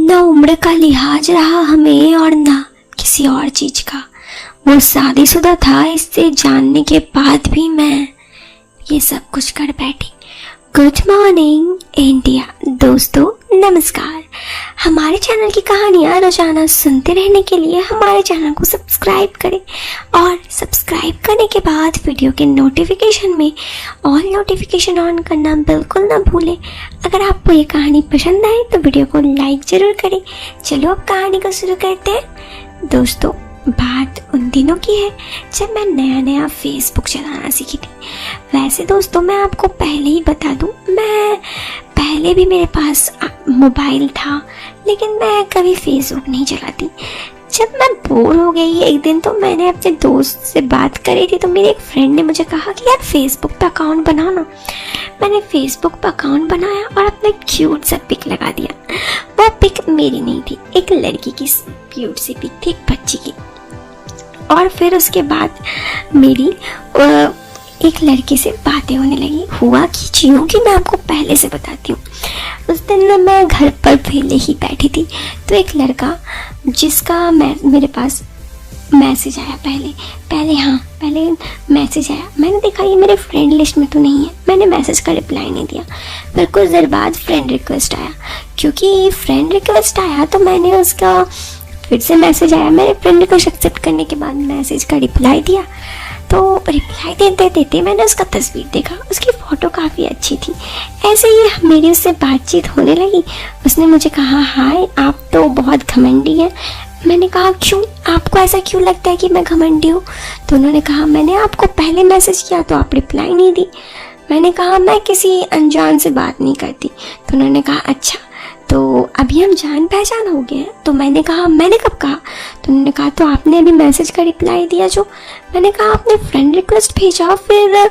न उम्र का लिहाज रहा हमें और न किसी और चीज का। वो शादीशुदा था, इससे जानने के बाद भी मैं ये सब कुछ कर बैठी। Good morning India. दोस्तों नमस्कार। हमारे चैनल की कहानियाँ रोजाना सुनते रहने के लिए हमारे चैनल को सब्सक्राइब करें और सब्सक्राइब करने के बाद वीडियो के नोटिफिकेशन में ऑल नोटिफिकेशन ऑन करना बिल्कुल ना भूलें। अगर आपको ये कहानी पसंद आए तो वीडियो को लाइक ज़रूर करें। चलो अब कहानी को शुरू करते हैं। दोस्तों बात उन दिनों की है जब मैं नया फेसबुक चलाना सीखी थी। वैसे दोस्तों मैं आपको पहले ही बता दूं, मैं पहले भी मेरे पास मोबाइल था, लेकिन मैं कभी फेसबुक नहीं चलाती। जब मैं बोर हो गई एक दिन तो मैंने अपने दोस्त से बात करी थी, तो मेरे एक फ्रेंड ने मुझे कहा कि यार फेसबुक पे अकाउंट बनाना। मैंने फेसबुक पे अकाउंट बनाया और अपने क्यूट सा पिक लगा दिया। वो पिक मेरी नहीं थी, एक लड़की की क्यूट सी पिक थी, एक बच्ची की। और फिर उसके बाद मेरी एक लड़के से बातें होने लगी। हुआ कि मैं आपको पहले से बताती हूँ। उस दिन मैं घर पर पहले ही बैठी थी, तो एक लड़का जिसका मेरे पास मैसेज आया पहले मैसेज आया। मैंने देखा ये मेरे फ्रेंड लिस्ट में तो नहीं है, मैंने मैसेज का रिप्लाई नहीं दिया। फिर कुछ देर बाद फ्रेंड रिक्वेस्ट आया। क्योंकि फ्रेंड रिक्वेस्ट आया तो मैंने उसका फिर से मैसेज आया। मैंने फ्रेंड रिक्वेस्ट एक्सेप्ट करने के बाद मैसेज का रिप्लाई दिया। तो रिप्लाई देते मैंने उसका तस्वीर देखा, उसकी फ़ोटो काफ़ी अच्छी थी। ऐसे ही मेरी उससे बातचीत होने लगी। उसने मुझे कहा हाय आप तो बहुत घमंडी हैं। मैंने कहा क्यों, आपको ऐसा क्यों लगता है कि मैं घमंडी हूँ? तो उन्होंने कहा मैंने आपको पहले मैसेज किया तो आप रिप्लाई नहीं दी। मैंने कहा मैं किसी अनजान से बात नहीं करती। तो उन्होंने कहा अच्छा तो अभी हम जान पहचान हो गए हैं। तो मैंने कहा मैंने कब कहा? तो उन्होंने कहा तो आपने अभी मैसेज का रिप्लाई दिया जो। मैंने कहा आपने फ्रेंड रिक्वेस्ट भेजा, फिर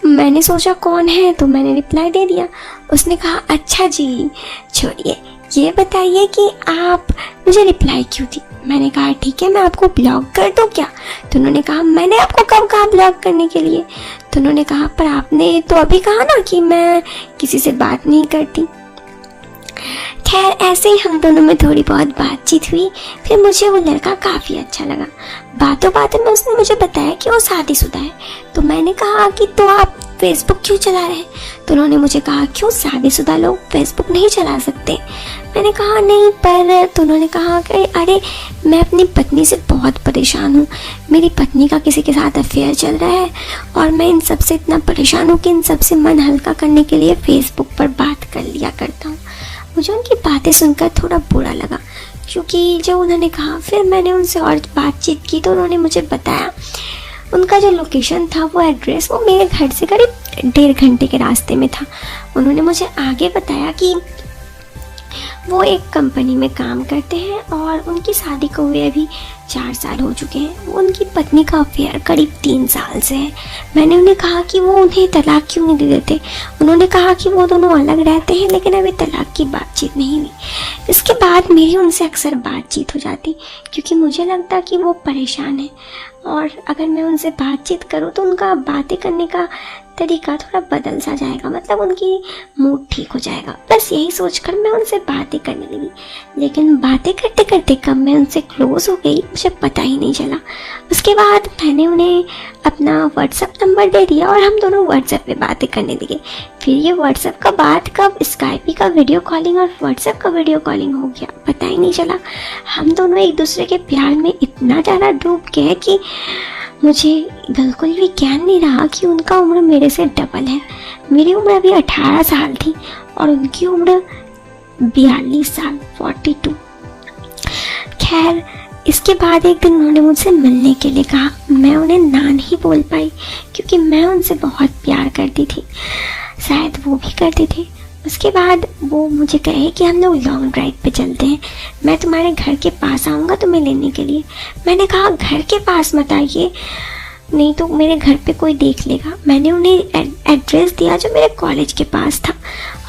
मैंने सोचा कौन है तो मैंने रिप्लाई दे दिया। उसने कहा अच्छा जी छोड़िए, ये बताइए कि आप मुझे रिप्लाई क्यों दी? मैंने कहा ठीक है मैं आपको ब्लॉक कर दूँ क्या? तो उन्होंने कहा मैंने आपको कब कहा ब्लॉक करने के लिए? तो उन्होंने कहा पर आपने तो अभी कहा ना कि मैं किसी से बात नहीं करती। खैर ऐसे ही हम दोनों में थोड़ी बहुत बातचीत हुई। फिर मुझे वो लड़का काफ़ी अच्छा लगा। बातों में उसने मुझे बताया कि वो शादीशुदा है। तो मैंने कहा कि तो आप फेसबुक क्यों चला रहे हैं? तो उन्होंने मुझे कहा क्यों शादीशुदा लोग फेसबुक नहीं चला सकते? मैंने कहा नहीं पर। तो उन्होंने कहा कि अरे मैं अपनी पत्नी से बहुत परेशान हूँ, मेरी पत्नी का किसी के साथ अफेयर चल रहा है और मैं इन सब से इतना परेशान हूँ कि इन सब से मन हल्का करने के लिए फेसबुक पर बात कर लिया करता हूँ। मुझे उनकी बातें सुनकर थोड़ा बुरा लगा, क्योंकि जो उन्होंने कहा फिर मैंने उनसे और बातचीत की तो उन्होंने मुझे बताया उनका जो लोकेशन था, वो एड्रेस वो मेरे घर से करीब 1.5 घंटे के रास्ते में था। उन्होंने मुझे आगे बताया कि वो एक कंपनी में काम करते हैं और उनकी शादी को हुए अभी 4 साल हो चुके हैं। उनकी पत्नी का अफेयर करीब 3 साल से है। मैंने उन्हें कहा कि वो उन्हें तलाक क्यों नहीं दे देते? उन्होंने कहा कि वो दोनों अलग रहते हैं लेकिन अभी तलाक की बातचीत नहीं हुई। इसके बाद मेरी उनसे अक्सर बातचीत हो जाती, क्योंकि मुझे लगता कि वो परेशान है और अगर मैं उनसे बातचीत करूँ तो उनका बातें करने का तरीका थोड़ा बदल सा जाएगा, मतलब उनकी मूड ठीक हो जाएगा। बस यही सोचकर मैं उनसे बातें करने लगी। लेकिन बातें करते करते कब मैं उनसे क्लोज हो गई मुझे पता ही नहीं चला। उसके बाद मैंने उन्हें अपना व्हाट्सएप नंबर दे दिया और हम दोनों व्हाट्सएप पे बातें करने लगे। फिर ये व्हाट्सएप का बात कब स्काइपी का वीडियो कॉलिंग और व्हाट्सएप का वीडियो कॉलिंग हो गया पता ही नहीं चला। हम दोनों एक दूसरे के प्यार में इतना ज़्यादा डूब गए कि मुझे बिल्कुल भी ज्ञान नहीं रहा कि उनका उम्र मेरे से डबल है। मेरी उम्र अभी 18 साल थी और उनकी उम्र 42 साल 42। खैर इसके बाद एक दिन उन्होंने मुझसे मिलने के लिए कहा। मैं उन्हें ना नहीं बोल पाई क्योंकि मैं उनसे बहुत प्यार करती थी, शायद वो भी करते थे। उसके बाद वो मुझे कहे कि हम लोग लॉन्ग ड्राइव पे चलते हैं, मैं तुम्हारे घर के पास आऊँगा तुम्हें लेने के लिए। मैंने कहा घर के पास मत आइए, नहीं तो मेरे घर पे कोई देख लेगा। मैंने उन्हें एड्रेस दिया जो मेरे कॉलेज के पास था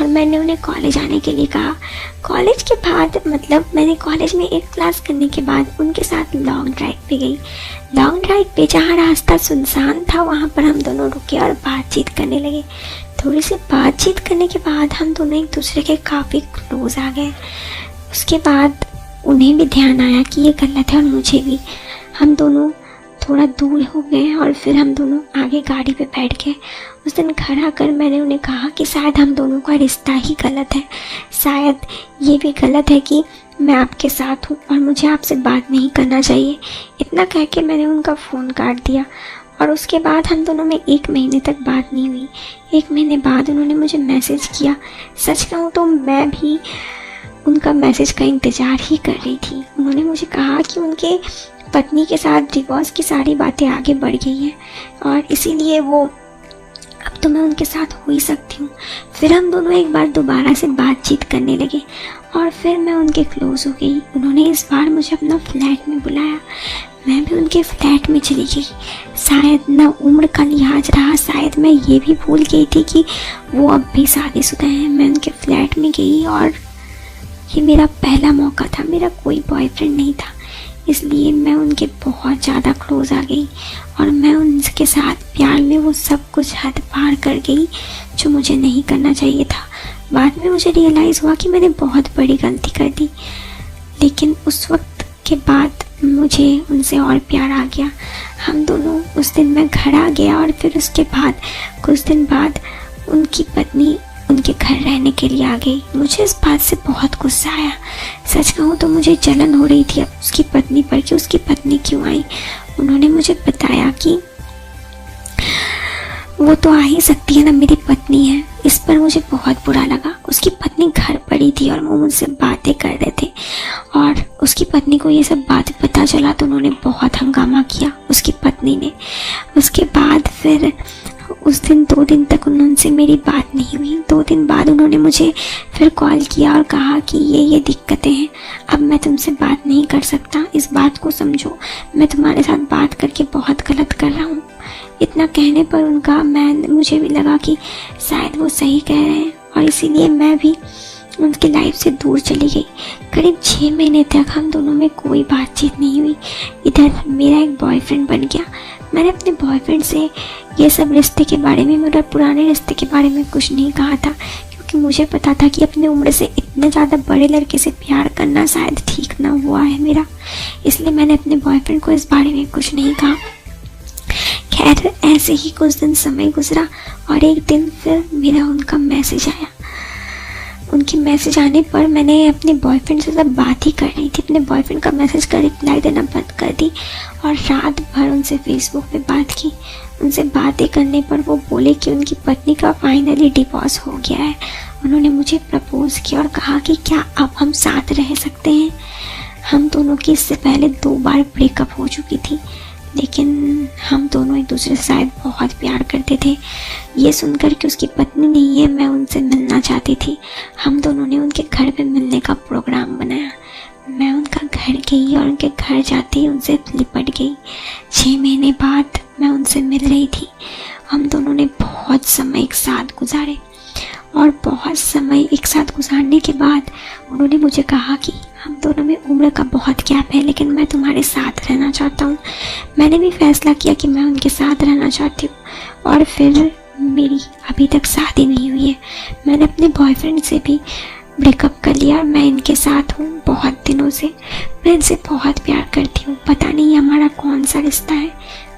और मैंने उन्हें कॉलेज आने के लिए कहा। कॉलेज के बाद मतलब मैंने कॉलेज में 1 क्लास करने के बाद उनके साथ लॉन्ग ड्राइव पे गई। लॉन्ग ड्राइव पे जहाँ रास्ता सुनसान था वहाँ पर हम दोनों रुके और बातचीत करने लगे। थोड़ी सी बातचीत करने के बाद हम दोनों एक दूसरे के काफ़ी क्लोज आ गए। उसके बाद उन्हें भी ध्यान आया कि ये गलत है और मुझे भी। हम दोनों थोड़ा दूर हो गए और फिर हम दोनों आगे गाड़ी पे बैठ गए। उस दिन घर आकर मैंने उन्हें कहा कि शायद हम दोनों का रिश्ता ही गलत है, शायद ये भी गलत है कि मैं आपके साथ हूँ और मुझे आपसे बात नहीं करना चाहिए। इतना कह के मैंने उनका फ़ोन काट दिया और उसके बाद हम दोनों में 1 महीने तक बात नहीं हुई। 1 महीने बाद उन्होंने मुझे मैसेज किया। सच कहूँ तो मैं भी उनका मैसेज का इंतज़ार ही कर रही थी। उन्होंने मुझे कहा कि उनके पत्नी के साथ डिवोर्स की सारी बातें आगे बढ़ गई हैं और इसीलिए वो अब तो मैं उनके साथ हो ही सकती हूँ। फिर हम दोनों एक बार दोबारा से बातचीत करने लगे और फिर मैं उनके क्लोज हो गई। उन्होंने इस बार मुझे अपना फ्लैट में बुलाया, मैं भी उनके फ्लैट में चली गई। शायद न उम्र का लिहाज रहा, शायद मैं ये भी भूल गई थी कि वो अब भी शादीशुदा हैं। मैं उनके फ्लैट में गई और ये मेरा पहला मौका था, मेरा कोई बॉयफ्रेंड नहीं था, इसलिए मैं उनके बहुत ज़्यादा क्लोज आ गई और मैं उनके साथ प्यार में वो सब कुछ हद पार कर गई जो मुझे नहीं करना चाहिए था। बाद में मुझे रियलाइज़ हुआ कि मैंने बहुत बड़ी गलती कर दी, लेकिन उस वक्त के बाद मुझे उनसे और प्यार आ गया। हम दोनों उस दिन मैं घर आ गया और फिर उसके बाद कुछ दिन बाद उनकी पत्नी उनके घर रहने के लिए आ गई। मुझे इस बात से बहुत गुस्सा आया। सच कहूँ तो मुझे जलन हो रही थी उसकी पत्नी पर कि उसकी पत्नी क्यों आई। उन्होंने मुझे बताया कि वो तो आ ही सकती है ना, मेरी पत्नी है। इस पर मुझे बहुत बुरा लगा। उसकी पत्नी घर पड़ी थी और वो मुझसे बातें कर रहे थे और उसकी पत्नी को ये सब बातें पता चला तो उन्होंने बहुत हंगामा किया उसकी पत्नी ने। उसके बाद फिर उस दिन 2 दिन तक उनसे मेरी बात नहीं हुई। 2 दिन बाद उन्होंने मुझे फिर कॉल किया और कहा कि ये दिक्कतें हैं, अब मैं तुमसे बात नहीं कर सकता, इस बात को समझो, मैं तुम्हारे साथ बात करके बहुत गलत कर रहा हूँ। इतना कहने पर मुझे भी लगा कि शायद वो सही कह रहे हैं और इसीलिए मैं भी उनकी लाइफ से दूर चली गई। करीब 6 महीने तक हम दोनों में कोई बातचीत नहीं हुई। इधर मेरा एक बॉयफ्रेंड बन गया। मैंने अपने बॉयफ्रेंड से ये सब रिश्ते के बारे में, मेरे पुराने रिश्ते के बारे में कुछ नहीं कहा था, क्योंकि मुझे पता था कि अपनी उम्र से इतने ज़्यादा बड़े लड़के से प्यार करना शायद ठीक ना हुआ है मेरा। इसलिए मैंने अपने बॉयफ्रेंड को इस बारे में कुछ नहीं कहा। खैर ऐसे ही कुछ दिन समय गुजरा और एक दिन फिर मेरा उनका मैसेज आया। उनके मैसेज आने पर मैंने अपने बॉयफ्रेंड से सब बात ही कर रही थी, अपने बॉयफ्रेंड का मैसेज का रिप्लाई देना बंद कर दी और रात भर उनसे फेसबुक पे बात की। उनसे बातें करने पर वो बोले कि उनकी पत्नी का फाइनली डिवोर्स हो गया है। उन्होंने मुझे प्रपोज किया और कहा कि क्या अब हम साथ रह सकते हैं। हम दोनों की इससे पहले 2 बार ब्रेकअप हो चुकी थी, लेकिन हम दोनों एक दूसरे से शायद बहुत प्यार करते थे। ये सुनकर कि उसकी पत्नी नहीं है, मैं उनसे मिलना चाहती थी। हम दोनों ने उनके घर पे मिलने का प्रोग्राम बनाया। मैं उनका घर गई और उनके घर जाते ही उनसे लिपट गई। 6 महीने बाद मैं उनसे मिल रही थी। हम दोनों ने बहुत समय एक साथ गुजारे और बहुत समय एक साथ गुजारने के बाद उन्होंने मुझे कहा कि हम दोनों में उम्र का बहुत गैप है, लेकिन मैं तुम्हारे साथ रहना चाहता हूँ। मैंने भी फैसला किया कि मैं उनके साथ रहना चाहती हूँ और फिर मेरी अभी तक शादी नहीं हुई है। मैंने अपने बॉयफ्रेंड से भी ब्रेकअप कर लिया और मैं इनके साथ हूँ बहुत दिनों से। मैं इनसे बहुत प्यार करती हूँ। पता नहीं हमारा कौन सा रिश्ता है,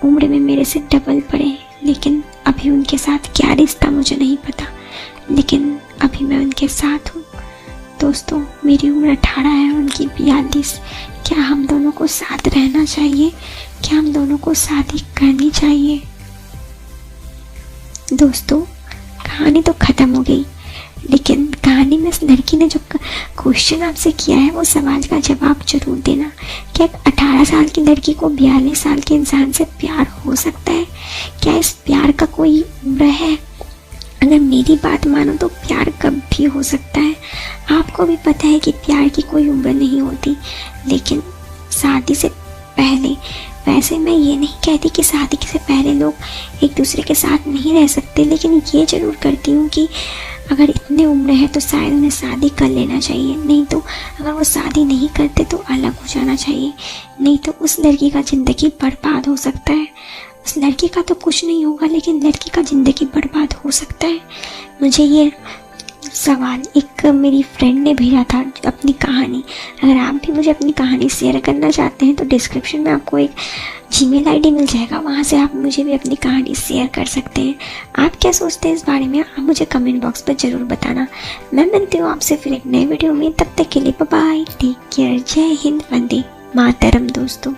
उम्र में मेरे से डबल पड़े हैं, लेकिन अभी उनके साथ क्या रिश्ता मुझे नहीं पता, लेकिन अभी मैं उनके साथ हूँ। दोस्तों मेरी उम्र 18 है, उनकी 42। क्या हम दोनों को साथ रहना चाहिए? क्या हम दोनों को शादी करनी चाहिए? दोस्तों कहानी तो ख़त्म हो गई, लेकिन कहानी में इस लड़की ने जो क्वेश्चन आपसे किया है वो सवाल का जवाब जरूर देना। क्या 18 साल की लड़की को 42 साल के इंसान से प्यार हो सकता है? क्या इस प्यार का कोई उम्र है? अगर मेरी बात मानो तो प्यार कब भी हो सकता है। आपको भी पता है कि प्यार की कोई उम्र नहीं होती, लेकिन शादी से पहले, वैसे मैं ये नहीं कहती कि शादी से पहले लोग एक दूसरे के साथ नहीं रह सकते, लेकिन ये ज़रूर करती हूँ कि अगर इतने उम्र है तो शायद उन्हें शादी कर लेना चाहिए। नहीं तो अगर वो शादी नहीं करते तो अलग हो जाना चाहिए, नहीं तो उस लड़की का ज़िंदगी बर्बाद हो सकता है। उस लड़की का तो कुछ नहीं होगा, लेकिन लड़की का ज़िंदगी बर्बाद हो सकता है। मुझे ये सवाल एक मेरी फ्रेंड ने भेजा था अपनी कहानी। अगर आप भी मुझे अपनी कहानी शेयर करना चाहते हैं तो डिस्क्रिप्शन में आपको एक जीमेल आईडी मिल जाएगा, वहाँ से आप मुझे भी अपनी कहानी शेयर कर सकते हैं। आप क्या सोचते हैं इस बारे में, आप मुझे कमेंट बॉक्स पर ज़रूर बताना। मैं मिलती हूँ आपसे फिर एक नए वीडियो में, तब तक के लिए बाय बाय, टेक केयर, जय हिंद, वंदे मातरम दोस्तों।